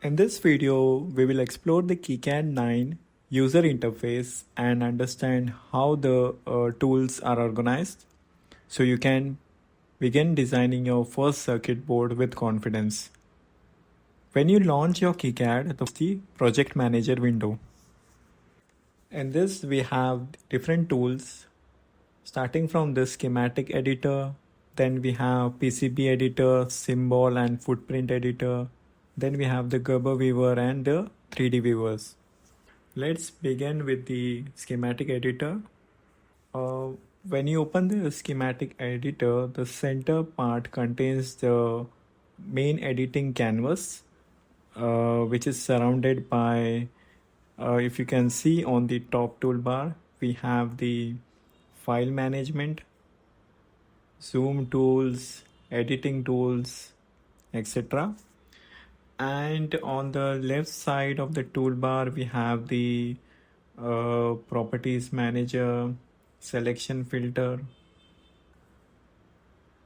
In this video, we will explore the KiCad 9 user interface and understand how the tools are organized so you can begin designing your first circuit board with confidence. When you launch your KiCad, the project manager window. In this, we have different tools starting from the schematic editor. Then we have PCB editor, symbol and footprint editor. Then we have the Gerber viewer and the 3D viewers. Let's begin with the schematic editor. When you open the schematic editor, the center part contains the main editing canvas, which is surrounded by, if you can see on the top toolbar, we have the file management, zoom tools, editing tools, etc. And on the left side of the toolbar, we have the properties manager, selection filter.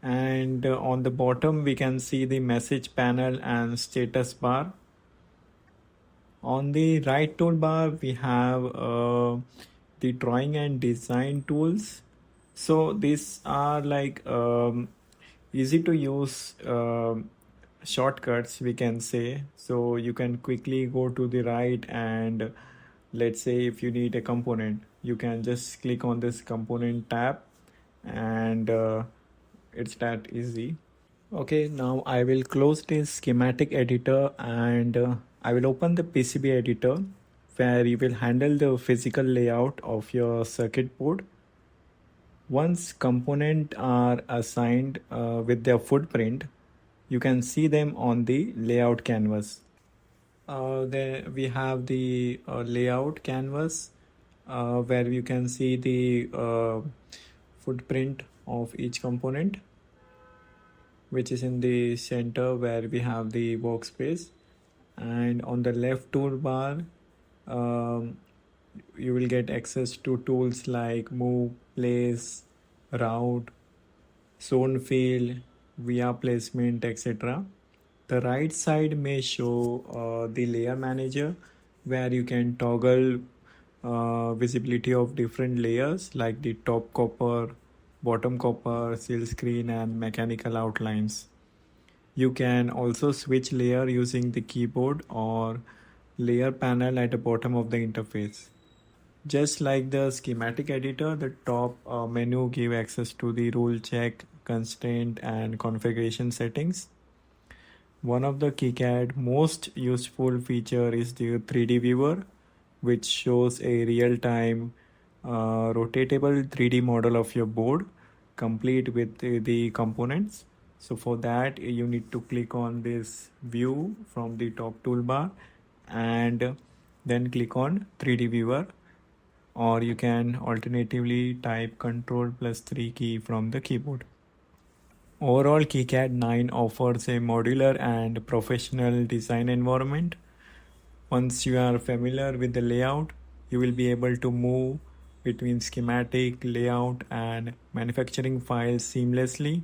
And on the bottom, we can see the message panel and status bar. On the right toolbar, we have the drawing and design tools. So these are like easy to use shortcuts, we can say. So you can quickly go to the right, and let's say if you need a component, you can just click on this component tab, and it's that easy. Okay, now I will close this schematic editor, and I will open the PCB editor, where you will handle the physical layout of your circuit board. Once components are assigned with their footprint, you can see them on the layout canvas. Then we have the layout canvas, where you can see the footprint of each component, which is in the center where we have the workspace. And on the left toolbar, you will get access to tools like move, place, route, zone field, via placement, etc. The right side may show the layer manager, where you can toggle visibility of different layers like the top copper, bottom copper, seal screen, and mechanical outlines. You can also switch layer using the keyboard or layer panel at the bottom of the interface. Just like the schematic editor, the top menu gives access to the rule check, constraint, and configuration settings. One of the KiCad most useful feature is the 3D viewer, which shows a real-time rotatable 3D model of your board, complete with the components. So for that, you need to click on this view from the top toolbar, and then click on 3D viewer, or you can alternatively type Ctrl+3 key from the keyboard. Overall, KiCad 9 offers a modular and professional design environment. Once you are familiar with the layout, you will be able to move between schematic, layout, and manufacturing files seamlessly.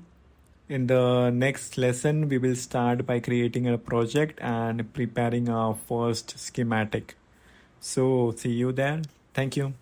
In the next lesson, we will start by creating a project and preparing our first schematic. So see you there. Thank you.